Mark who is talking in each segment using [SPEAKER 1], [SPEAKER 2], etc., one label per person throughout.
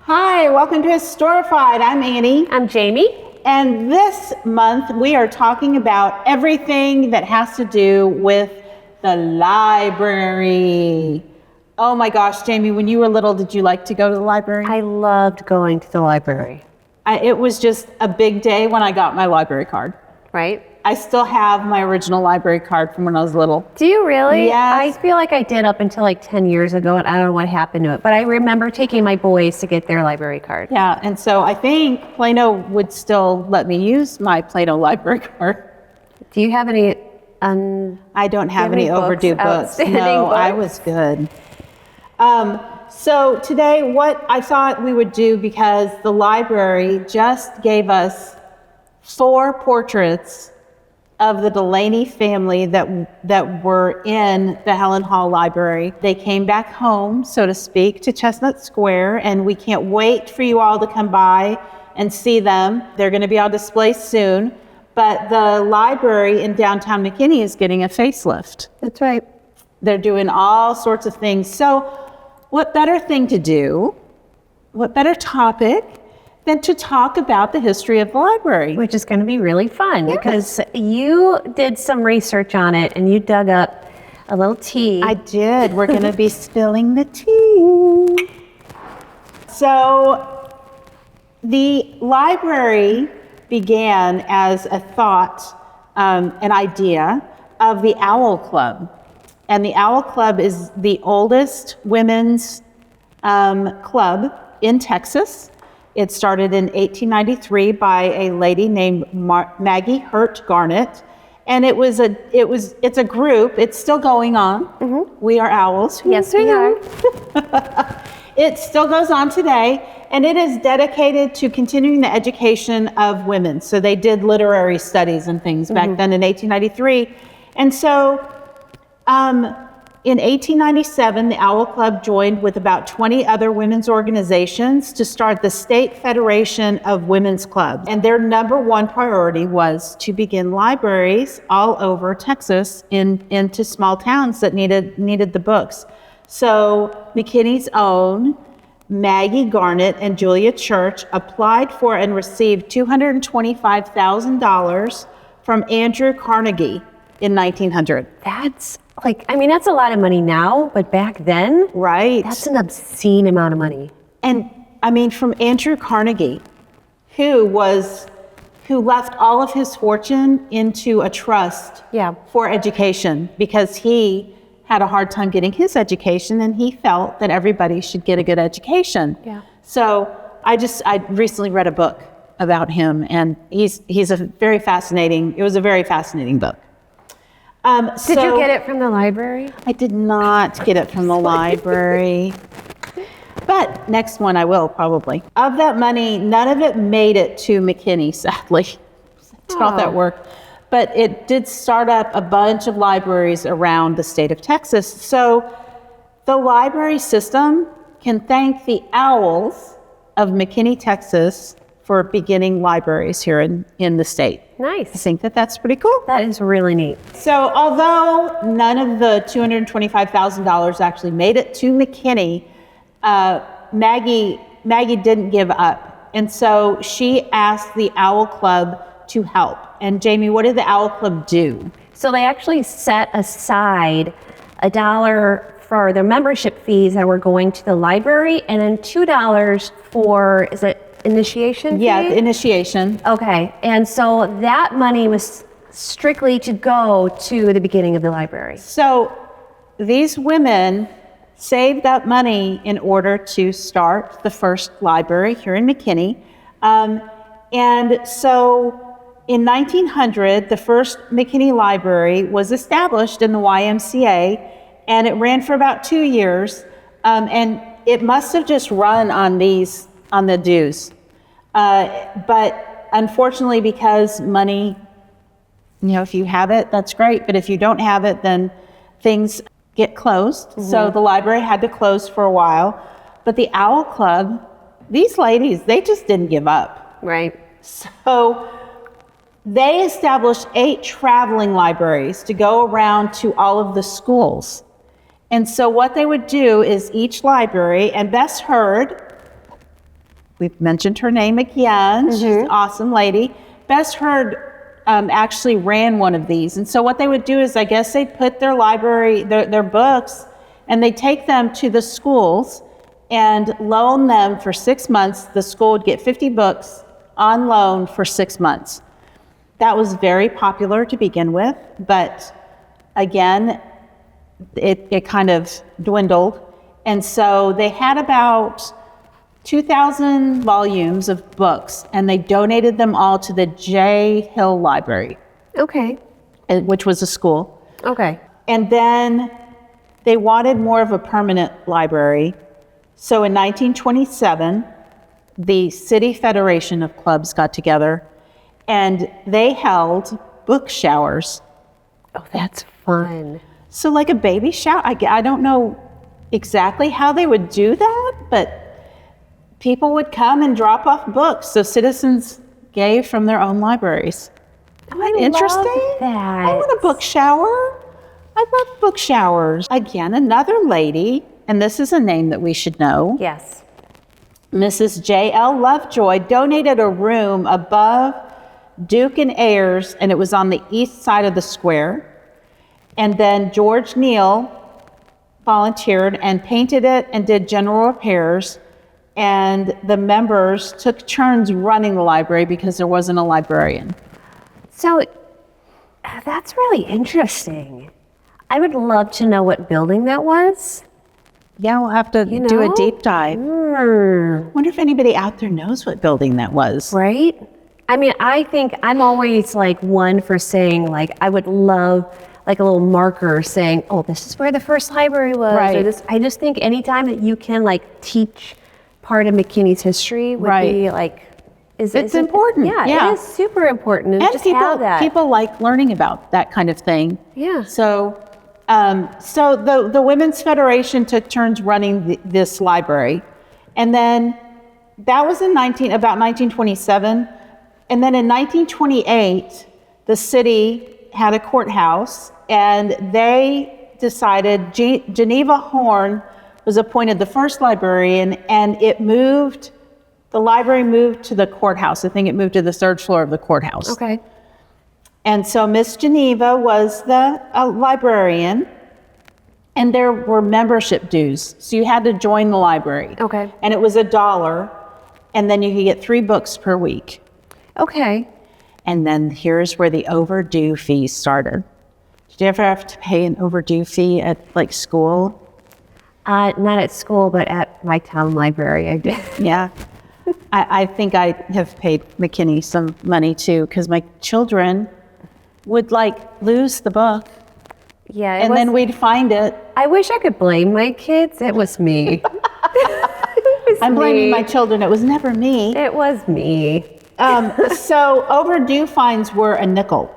[SPEAKER 1] Hi, welcome to Historified. I'm Annie.
[SPEAKER 2] I'm Jamie.
[SPEAKER 1] And this month we are talking about everything that has to do with the library. Oh my gosh, Jamie, when you were little, did you like to go to the library?
[SPEAKER 2] I loved going to the library.
[SPEAKER 1] It was just a big day when I got my library card.
[SPEAKER 2] Right?
[SPEAKER 1] I still have my original library card from when I was little.
[SPEAKER 2] Do you really?
[SPEAKER 1] Yes.
[SPEAKER 2] I feel like I did up until like 10 years ago, and I don't know what happened to it. But I remember taking my boys to get their library card.
[SPEAKER 1] Yeah, and so I think Plano would still let me use my Plano library card.
[SPEAKER 2] Do you have any
[SPEAKER 1] I don't have any overdue books. No, I was good. So today what I thought we would do, because the library just gave us 4 portraits of the Delaney family that were in the Helen Hall Library. They came back home, so to speak, to Chestnut Square, and we can't wait for you all to come by and see them. They're going to be on display soon, but the library in downtown McKinney is getting a facelift.
[SPEAKER 2] That's right.
[SPEAKER 1] They're doing all sorts of things. So what better thing to do, what better topic than to talk about the history of the library.
[SPEAKER 2] Which is going to be really fun, because you did some research on it and you dug up a little tea.
[SPEAKER 1] I did. We're going to be spilling the tea. So the library began as a thought, an idea of the Owl Club. And the Owl Club is the oldest women's club in Texas. It started in 1893 by a lady named Maggie Garnett, and it's a group. It's still going on. Mm-hmm. We are owls.
[SPEAKER 2] Yes, we are.
[SPEAKER 1] It still goes on today, and it is dedicated to continuing the education of women. So they did literary studies and things back then in 1893, and so. In 1897, the Owl Club joined with about 20 other women's organizations to start the State Federation of Women's Clubs. And their number one priority was to begin libraries all over Texas into small towns that needed the books. So McKinney's own Maggie Garnett and Julia Church applied for and received $225,000 from Andrew Carnegie in 1900.
[SPEAKER 2] That's that's a lot of money now, but back then,
[SPEAKER 1] right?
[SPEAKER 2] That's an obscene amount of money.
[SPEAKER 1] And from Andrew Carnegie, who left all of his fortune into a trust for education, because he had a hard time getting his education and he felt that everybody should get a good education.
[SPEAKER 2] Yeah.
[SPEAKER 1] So I recently read a book about him, and it was a very fascinating book.
[SPEAKER 2] Did you get it from the library?
[SPEAKER 1] I did not get it from the library, but next one I will probably. Of that money, none of it made it to McKinney, sadly. It's not that work, but it did start up a bunch of libraries around the state of Texas. So the library system can thank the owls of McKinney, Texas, for beginning libraries here in the state.
[SPEAKER 2] Nice.
[SPEAKER 1] I think that's pretty cool.
[SPEAKER 2] That is really neat.
[SPEAKER 1] So although none of the $225,000 actually made it to McKinney, Maggie didn't give up. And so she asked the Owl Club to help. And Jamie, what did the Owl Club do?
[SPEAKER 2] So they actually set aside $1 for their membership fees that were going to the library, and then $2 for, is it initiation fee?
[SPEAKER 1] Yeah, the initiation.
[SPEAKER 2] Okay, and so that money was strictly to go to the beginning of the library.
[SPEAKER 1] So these women saved that money in order to start the first library here in McKinney. And so in 1900, the first McKinney Library was established in the YMCA, and it ran for about 2 years. And it must have just run on the dues. But unfortunately, because money, if you have it, that's great. But if you don't have it, then things get closed. Mm-hmm. So the library had to close for a while. But the Owl Club, these ladies, they just didn't give up.
[SPEAKER 2] Right.
[SPEAKER 1] So they established 8 traveling libraries to go around to all of the schools. And so what they would do is each library, and Bess Heard, we've mentioned her name again. She's an awesome lady. Bess Heard actually ran one of these. And so what they would do is, I guess they'd put their library, their books, and they'd take them to the schools and loan them for 6 months. The school would get 50 books on loan for 6 months. That was very popular to begin with, but again, it kind of dwindled. And so they had about 2,000 volumes of books, and they donated them all to the J. Hill Library,
[SPEAKER 2] Okay.
[SPEAKER 1] which was a school.
[SPEAKER 2] Okay.
[SPEAKER 1] And then they wanted more of a permanent library. So in 1927, the City Federation of Clubs got together, and they held book showers.
[SPEAKER 2] Oh, that's fun.
[SPEAKER 1] So like a baby shower. I don't know exactly how they would do that, but people would come and drop off books. So citizens gave from their own libraries. Isn't that interesting?
[SPEAKER 2] Love that.
[SPEAKER 1] I want a book shower. I love book showers. Again, another lady, and this is a name that we should know.
[SPEAKER 2] Yes.
[SPEAKER 1] Mrs. J.L. Lovejoy donated a room above Duke and Ayers, and it was on the east side of the square. And then George Neal volunteered and painted it and did general repairs. And the members took turns running the library because there wasn't a librarian.
[SPEAKER 2] So that's really interesting. I would love to know what building that was.
[SPEAKER 1] Yeah, we'll have to do a deep dive. Wonder if anybody out there knows what building that was.
[SPEAKER 2] Right? I mean, I think I'm always like one for saying, like, I would love like a little marker saying, oh, this is where the first library was.
[SPEAKER 1] Right.
[SPEAKER 2] Or this. I just think anytime that you can like teach part of McKinney's history would be like,
[SPEAKER 1] it's important.
[SPEAKER 2] Yeah, it is super important. And just have that.
[SPEAKER 1] People like learning about that kind of thing.
[SPEAKER 2] Yeah.
[SPEAKER 1] So, the Women's Federation took turns running this library, and then that was in about 1927, and then in 1928, the city had a courthouse, and they decided Geneva Horn was appointed the first librarian, and the library moved to the courthouse. I think it moved to the third floor of the courthouse.
[SPEAKER 2] Okay.
[SPEAKER 1] And so Miss Geneva was the librarian, and there were membership dues. So you had to join the library.
[SPEAKER 2] Okay.
[SPEAKER 1] And it was $1, and then you could get 3 books per week.
[SPEAKER 2] Okay.
[SPEAKER 1] And then here's where the overdue fee started. Did you ever have to pay an overdue fee at like school?
[SPEAKER 2] Not at school, but at my town library, I did.
[SPEAKER 1] Yeah. I think I have paid McKinney some money too, because my children would like lose the book.
[SPEAKER 2] Yeah.
[SPEAKER 1] And then we'd find it.
[SPEAKER 2] I wish I could blame my kids. It was me.
[SPEAKER 1] I'm blaming my children. It was never me.
[SPEAKER 2] It was me.
[SPEAKER 1] So overdue fines were a nickel.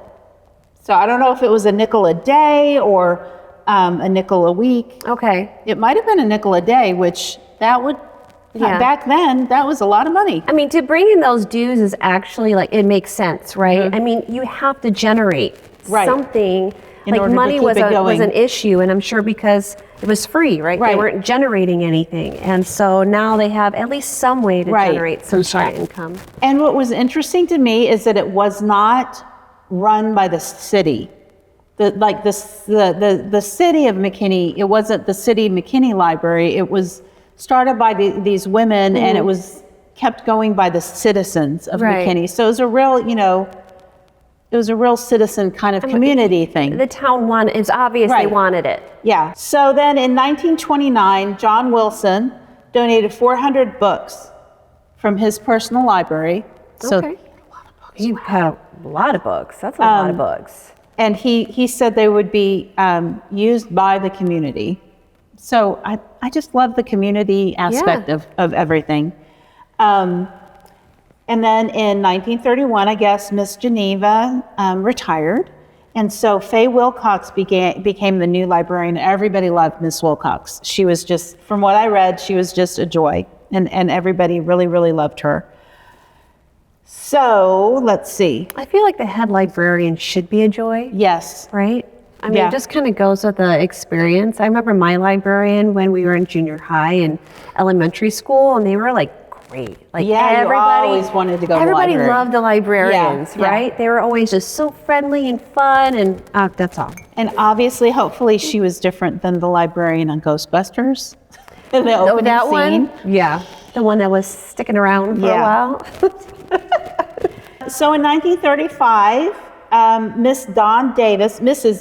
[SPEAKER 1] So I don't know if it was a nickel a day or a nickel a week.
[SPEAKER 2] Okay.
[SPEAKER 1] It might have been a nickel a day, which that would, back then, that was a lot of money.
[SPEAKER 2] I mean, to bring in those dues is actually like, it makes sense, right? Mm-hmm. I mean, you have to generate something. Like money was an issue, and I'm sure because it was free, right? They weren't generating anything. And so now they have at least some way to generate some sort of income.
[SPEAKER 1] And what was interesting to me is that it was not run by the city. The city of McKinney, it wasn't the city McKinney Library. It was started by these women, and it was kept going by the citizens of McKinney. So it was a real, it was a real citizen kind of community thing.
[SPEAKER 2] The town wanted, it's obvious they wanted it.
[SPEAKER 1] Yeah. So then in 1929, John Wilson donated 400 books from his personal library. So
[SPEAKER 2] he had a lot of books. That's a lot of books.
[SPEAKER 1] And he said they would be used by the community. So I just love the community aspect of everything. And then in 1931, I guess, Miss Geneva retired. And so Faye Wilcox became the new librarian. Everybody loved Miss Wilcox. She was just, from what I read, she was just a joy. And everybody really, really loved her. So let's see.
[SPEAKER 2] I feel like the head librarian should be a joy.
[SPEAKER 1] Yes.
[SPEAKER 2] Right? I mean, it just kind of goes with the experience. I remember my librarian when we were in junior high and elementary school, and they were like great. Like
[SPEAKER 1] yeah, you always wanted to go to the library.
[SPEAKER 2] Everybody loved the librarians, right? They were always just so friendly and fun, and that's all.
[SPEAKER 1] And obviously, hopefully, she was different than the librarian on Ghostbusters. In the opening scene.
[SPEAKER 2] Yeah, the one that was sticking around for a while.
[SPEAKER 1] So in 1935, Mrs.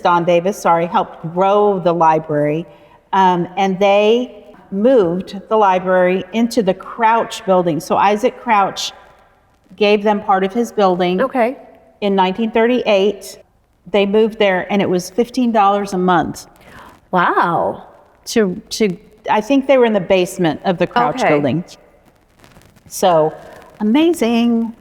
[SPEAKER 1] Don Davis, helped grow the library, and they moved the library into the Crouch building. So Isaac Crouch gave them part of his building.
[SPEAKER 2] Okay.
[SPEAKER 1] In 1938, they moved there, and it was $15 a month.
[SPEAKER 2] Wow.
[SPEAKER 1] I think they were in the basement of the Crouch building. So amazing.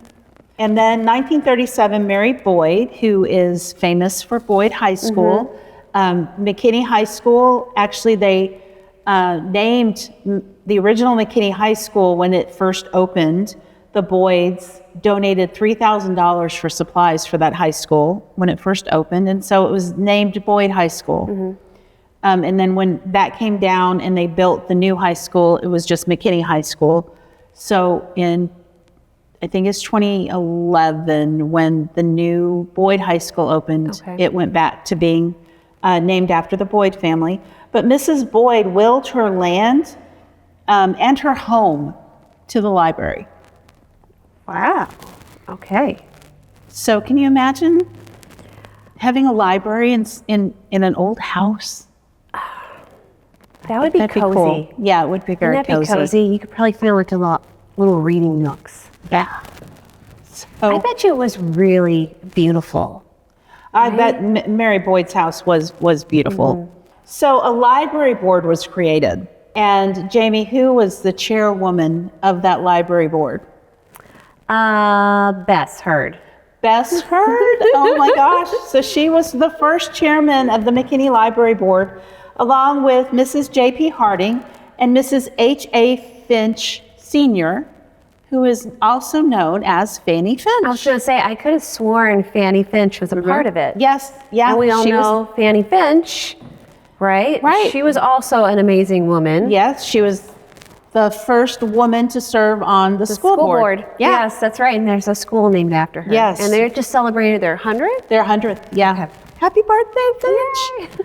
[SPEAKER 1] And then 1937, Mary Boyd, who is famous for Boyd High School, McKinney High School, actually they named the original McKinney High School when it first opened. The Boyds donated $3,000 for supplies for that high school when it first opened. And so it was named Boyd High School. And then when that came down and they built the new high school, it was just McKinney High School. So I think it's 2011, when the new Boyd High School opened, it went back to being named after the Boyd family. But Mrs. Boyd willed her land and her home to the library.
[SPEAKER 2] Wow. Okay.
[SPEAKER 1] So can you imagine having a library in an old house?
[SPEAKER 2] That would be cozy.
[SPEAKER 1] Cool. Yeah, it would be very cozy.
[SPEAKER 2] You could probably find like a little reading nooks.
[SPEAKER 1] Yeah. So,
[SPEAKER 2] I bet you it was really beautiful.
[SPEAKER 1] I bet Mary Boyd's house was beautiful. So a library board was created. And Jamie, who was the chairwoman of that library board?
[SPEAKER 2] Bess Heard.
[SPEAKER 1] Bess Heard? Oh my gosh. So she was the first chairman of the McKinney Library Board, along with Mrs. J.P. Harding and Mrs. H.A. Finch Sr., who is also known as Fanny Finch.
[SPEAKER 2] I was going to say, I could have sworn Fanny Finch was a part of it.
[SPEAKER 1] Yes, yeah.
[SPEAKER 2] And we all know Fanny Finch, right?
[SPEAKER 1] Right.
[SPEAKER 2] She was also an amazing woman.
[SPEAKER 1] Yes, she was the first woman to serve on the school board.
[SPEAKER 2] Yeah. Yes, that's right. And there's a school named after her.
[SPEAKER 1] Yes.
[SPEAKER 2] And they just celebrated their 100th?
[SPEAKER 1] Their 100th, yeah. Okay. Happy birthday, Finch.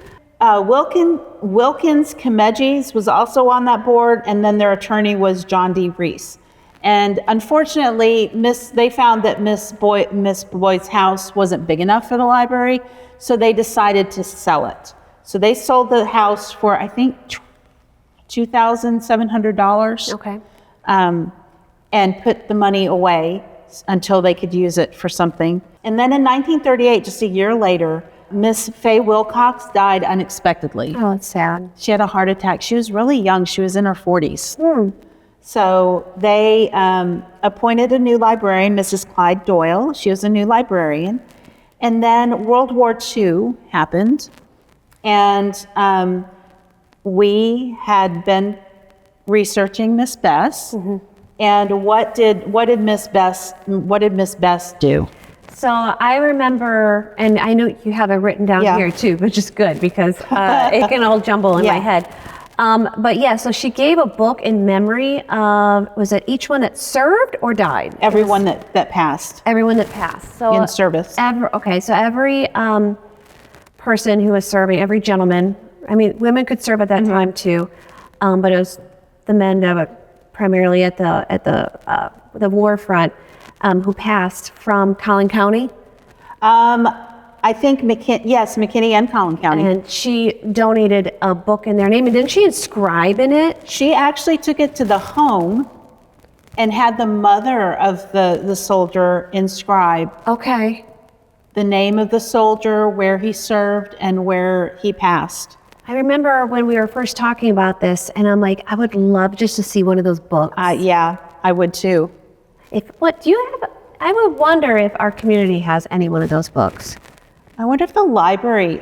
[SPEAKER 1] Wilkins Comegys was also on that board, and then their attorney was John D. Reese. And unfortunately, they found that Miss Boyd's house wasn't big enough for the library, so they decided to sell it. So they sold the house for, I think, $2,700.
[SPEAKER 2] Okay.
[SPEAKER 1] And put the money away until they could use it for something. And then in 1938, just a year later, Miss Fay Wilcox died unexpectedly.
[SPEAKER 2] Oh, it's sad.
[SPEAKER 1] She had a heart attack. She was really young. She was in her 40s. So they appointed a new librarian, Mrs. Clyde Doyle. She was a new librarian. And then World War II happened. And we had been researching Miss Bess. And what did Miss Bess do?
[SPEAKER 2] So I remember, and I know you have it written down here too, which is good because it can all jumble in my head. But yeah, so she gave a book in memory of, was it each one that served or died?
[SPEAKER 1] Everyone that passed.
[SPEAKER 2] Everyone that passed. So
[SPEAKER 1] in service.
[SPEAKER 2] So every person who was serving, every gentleman, I mean, women could serve at that time too, but it was the men that were primarily at the war front who passed from Collin County. I think McKinney and Collin County. And she donated a book in their name, and didn't she inscribe in it?
[SPEAKER 1] She actually took it to the home and had the mother of the soldier inscribe.
[SPEAKER 2] Okay.
[SPEAKER 1] The name of the soldier, where he served, and where he passed.
[SPEAKER 2] I remember when we were first talking about this, and I'm like, I would love just to see one of those books.
[SPEAKER 1] Yeah, I would too.
[SPEAKER 2] I would wonder if our community has any one of those books.
[SPEAKER 1] I wonder if the library,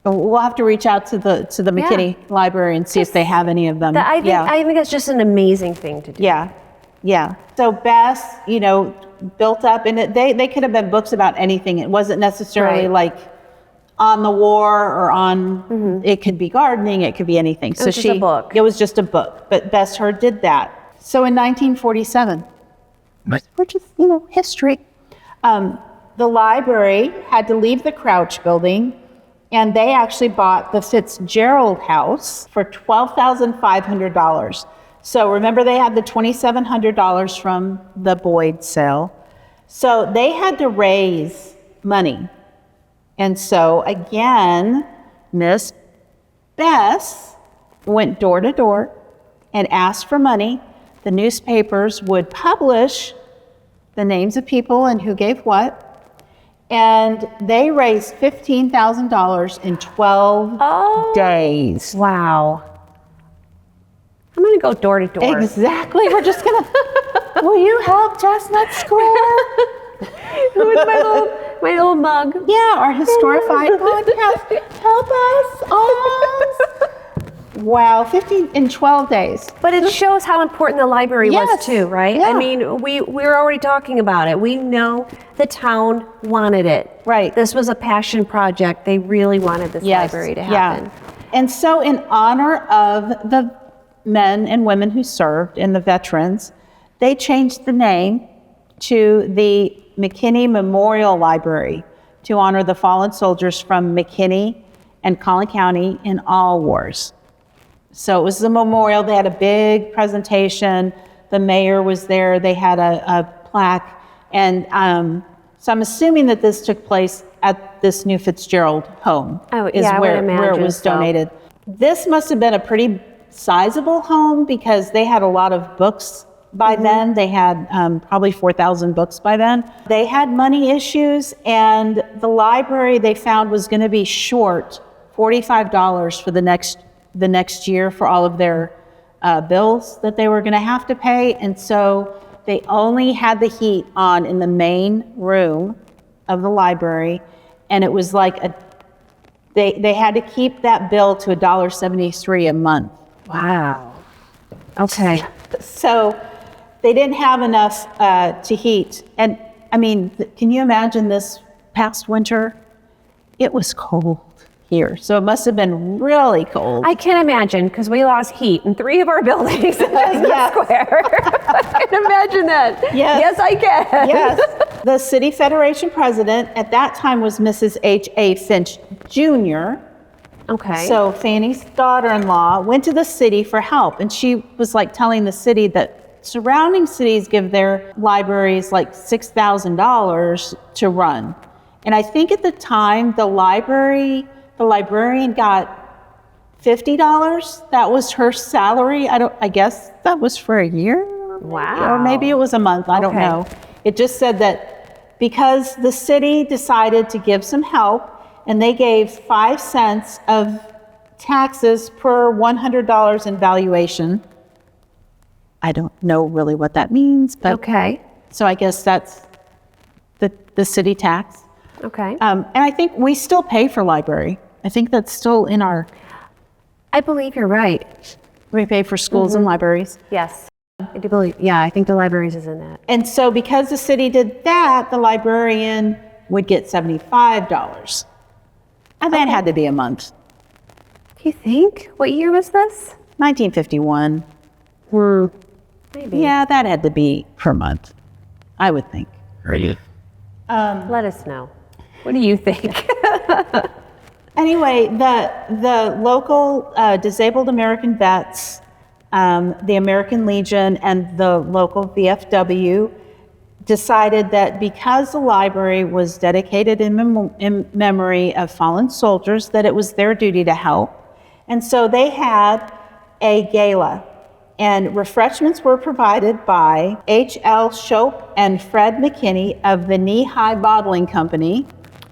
[SPEAKER 1] we'll have to reach out to the McKinney Library and see if they have any of them.
[SPEAKER 2] I think that's just an amazing thing to do.
[SPEAKER 1] Yeah. So Bess, built up, and they could have been books about anything. It wasn't necessarily like on the war or on, it could be gardening, it could be anything.
[SPEAKER 2] It was just a book.
[SPEAKER 1] It was just a book, but Bess Heard did that. So in 1947, which is, history, the library had to leave the Crouch building, and they actually bought the Fitzgerald House for $12,500. So remember, they had the $2,700 from the Boyd sale. So they had to raise money. And so again, Miss Bess went door to door and asked for money. The newspapers would publish the names of people and who gave what. And they raised $15,000 in 12 days.
[SPEAKER 2] Wow. I'm going to go door to door.
[SPEAKER 1] Exactly. We're just going to, will you help Chestnut Square?
[SPEAKER 2] With my little mug.
[SPEAKER 1] Yeah, our Historified podcast. Help us. Wow, 15 in 12 days.
[SPEAKER 2] But it shows how important the library was too, right?
[SPEAKER 1] Yeah.
[SPEAKER 2] I mean, we're already talking about it. We know the town wanted it.
[SPEAKER 1] Right.
[SPEAKER 2] This was a passion project. They really wanted this library to happen.
[SPEAKER 1] Yeah. And so in honor of the men and women who served and the veterans, they changed the name to the McKinney Memorial Library to honor the fallen soldiers from McKinney and Collin County in all wars. So it was a memorial. They had a big presentation. The mayor was there. They had a plaque. And so I'm assuming that this took place at this new Fitzgerald home.
[SPEAKER 2] Oh,
[SPEAKER 1] is
[SPEAKER 2] yeah,
[SPEAKER 1] where it was
[SPEAKER 2] so.
[SPEAKER 1] donated. This must have been a pretty sizable home because they had a lot of books by then. They had probably 4,000 books by then. They had money issues, and the library they found was going to be short $45 for the next year for all of their bills that they were going to have to pay. And so they only had the heat on in the main room of the library, and it was like they had to keep that bill to $1.73 a month.
[SPEAKER 2] Wow. Okay.
[SPEAKER 1] So they didn't have enough to heat. And I mean, can you imagine this past winter? It was cold here. So it must have been really cold.
[SPEAKER 2] I can imagine, because we lost heat in 3 of our buildings in Chestnut Square. I can imagine that.
[SPEAKER 1] Yes.
[SPEAKER 2] Yes, I can.
[SPEAKER 1] Yes. The City Federation president at that time was Mrs. H.A. Finch Jr.
[SPEAKER 2] Okay.
[SPEAKER 1] So Fanny's daughter-in-law went to the city for help, and she was like telling the city that surrounding cities give their libraries like $6,000 to run. And I think at the time the librarian got $50. That was her salary. I guess that was for a year.
[SPEAKER 2] Wow.
[SPEAKER 1] Or maybe it was a month. I don't know. It just said that because the city decided to give some help, and they gave 5 cents of taxes per $100 in valuation. I don't know really what that means, but
[SPEAKER 2] okay.
[SPEAKER 1] So I guess that's the city tax.
[SPEAKER 2] Okay.
[SPEAKER 1] And I think we still pay for library. I think that's still in our.
[SPEAKER 2] I believe you're right.
[SPEAKER 1] We pay for schools and libraries.
[SPEAKER 2] Yes. I do believe. Yeah, I think the libraries is in that.
[SPEAKER 1] And so because the city did that, the librarian would get $75. And that had to be a month.
[SPEAKER 2] Do you think? What year was this?
[SPEAKER 1] 1951.
[SPEAKER 2] Maybe.
[SPEAKER 1] Yeah, that had to be per month, I would think.
[SPEAKER 2] Let us know. What do you think?
[SPEAKER 1] Anyway, the local disabled American vets, the American Legion, and the local VFW decided that because the library was dedicated in memory of fallen soldiers, that it was their duty to help. And so they had a gala, and refreshments were provided by H.L. Shope and Fred McKinney of the Knee-High Bottling Company.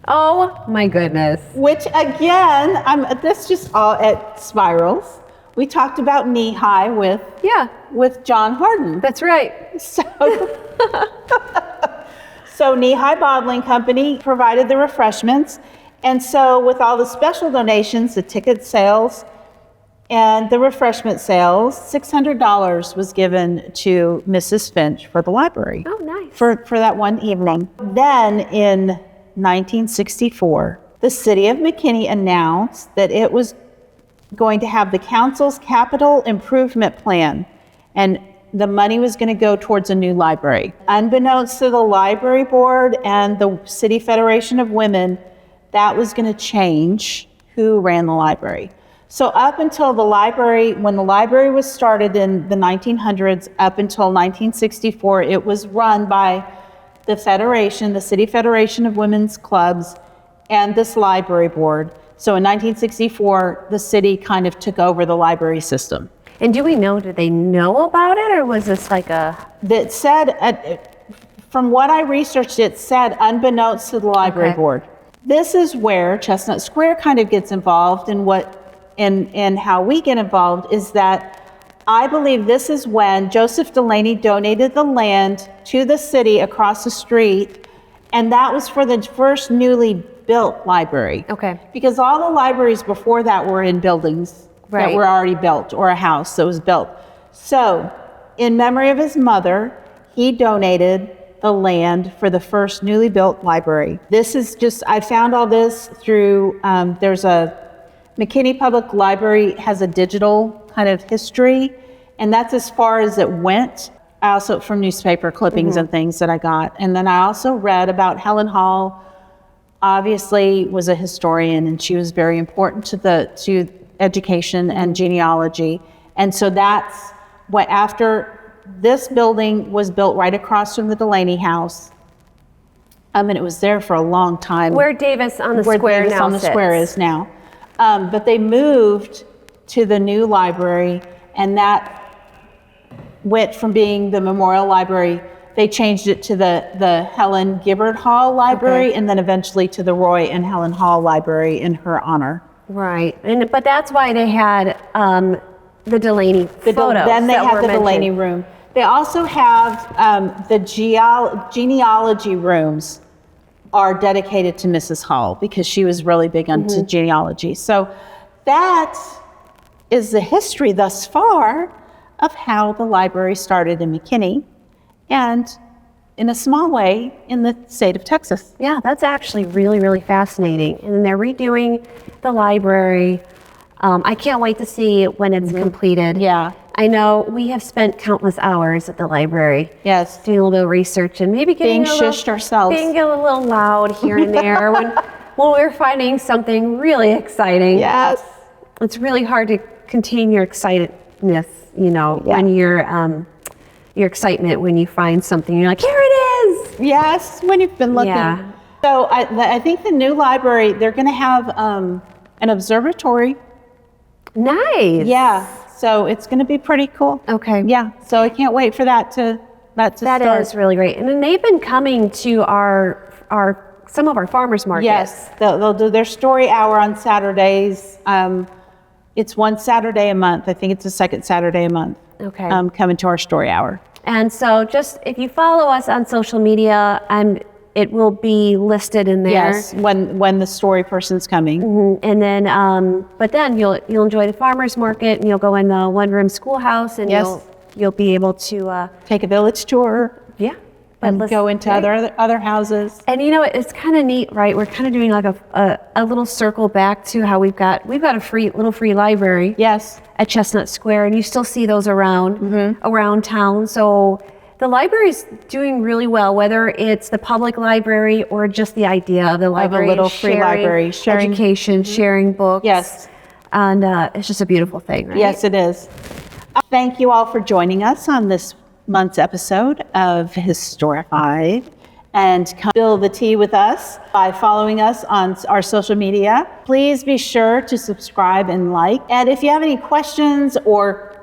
[SPEAKER 2] Oh my goodness.
[SPEAKER 1] Which again, this just all at Spirals. We talked about Knee-High with John Harden.
[SPEAKER 2] That's right.
[SPEAKER 1] So Knee-High Bottling Company provided the refreshments. And so with all the special donations, the ticket sales and the refreshment sales, $600 was given to Mrs. Finch for the library.
[SPEAKER 2] Oh, nice.
[SPEAKER 1] For that one evening. Then in 1964, the city of McKinney announced that it was going to have the council's capital improvement plan. And the money was going to go towards a new library. Unbeknownst to the library board and the City Federation of Women, that was going to change who ran the library. So up until the library, when the library was started in the 1900s, up until 1964, it was run by the Federation, the City Federation of Women's Clubs, and this library board. So in 1964, the city kind of took over the library system.
[SPEAKER 2] And do we know, did they know about it, or was this like a...
[SPEAKER 1] That said, from what I researched, it said unbeknownst to the library board. This is where Chestnut Square kind of gets involved, and how we get involved is that I believe this is when Joseph Delaney donated the land to the city across the street, and that was for the first newly built library.
[SPEAKER 2] Okay.
[SPEAKER 1] Because all the libraries before that were in buildings that were already built, or a house that was built. So, in memory of his mother, he donated the land for the first newly built library. This is just, I found all this through, there's a, McKinney Public Library has a digital kind of history, and that's as far as it went. I also, from newspaper clippings and things that I got. And then I also read about Helen Hall, obviously was a historian, and she was very important to education and genealogy. And so that's what, after this building was built right across from the Delaney house, and it was there for a long time.
[SPEAKER 2] Where Davis on the Square
[SPEAKER 1] Davis
[SPEAKER 2] now
[SPEAKER 1] on the
[SPEAKER 2] sits.
[SPEAKER 1] Square is now. But they moved to the new library, and that went from being the Memorial Library, they changed it to the Helen Gibbard Hall Library, and then eventually to the Roy and Helen Hall Library in her honor.
[SPEAKER 2] Right, but that's why they had the Delaney photos.
[SPEAKER 1] Then they
[SPEAKER 2] that
[SPEAKER 1] have
[SPEAKER 2] were
[SPEAKER 1] the
[SPEAKER 2] mentioned.
[SPEAKER 1] Delaney room. They also have the genealogy rooms are dedicated to Mrs. Hall, because she was really big into genealogy. So that is the history thus far of how the library started in McKinney, and in a small way in the state of Texas.
[SPEAKER 2] Yeah, that's actually really, really fascinating. And they're redoing the library. I can't wait to see it when it's completed.
[SPEAKER 1] Yeah.
[SPEAKER 2] I know we have spent countless hours at the library.
[SPEAKER 1] Yes.
[SPEAKER 2] Doing a little bit of research and maybe getting
[SPEAKER 1] Being shushed ourselves.
[SPEAKER 2] Being a little loud here and there when we're finding something really exciting.
[SPEAKER 1] Yes.
[SPEAKER 2] It's really hard to contain your excitedness, when your excitement when you find something. You're like, here it is.
[SPEAKER 1] Yes, when you've been looking.
[SPEAKER 2] Yeah.
[SPEAKER 1] So I think the new library, they're going to have an observatory.
[SPEAKER 2] Nice.
[SPEAKER 1] Yeah. So it's going to be pretty cool.
[SPEAKER 2] Okay.
[SPEAKER 1] Yeah. So I can't wait for that to start.
[SPEAKER 2] That is really great. And then they've been coming to some of our farmers markets.
[SPEAKER 1] Yes. They'll do their story hour on Saturdays. It's one Saturday a month. I think it's the second Saturday a month.
[SPEAKER 2] Okay.
[SPEAKER 1] Coming to our story hour.
[SPEAKER 2] And so just if you follow us on social media, it will be listed in there.
[SPEAKER 1] Yes, when the story person's coming.
[SPEAKER 2] And then, but then you'll enjoy the farmers market, and you'll go in the one-room schoolhouse, and you'll be able to
[SPEAKER 1] take a village tour.
[SPEAKER 2] Yeah.
[SPEAKER 1] And go into other houses.
[SPEAKER 2] And it's kind of neat, right? We're kind of doing like a little circle back to how we've got a free library.
[SPEAKER 1] Yes.
[SPEAKER 2] At Chestnut Square, and you still see those around town. So the library's doing really well, whether it's the public library or just the idea of the library,
[SPEAKER 1] of a little free library, sharing
[SPEAKER 2] education, sharing books.
[SPEAKER 1] Yes.
[SPEAKER 2] And it's just a beautiful thing, right?
[SPEAKER 1] Yes, it is. Thank you all for joining us on this month's episode of Historified, and come spill the tea with us by following us on our social media. Please be sure to subscribe and like. And if you have any questions or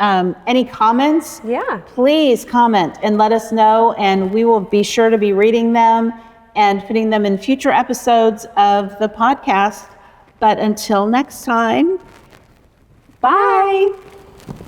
[SPEAKER 1] any comments, please comment and let us know, and we will be sure to be reading them and putting them in future episodes of the podcast. But until next time, bye.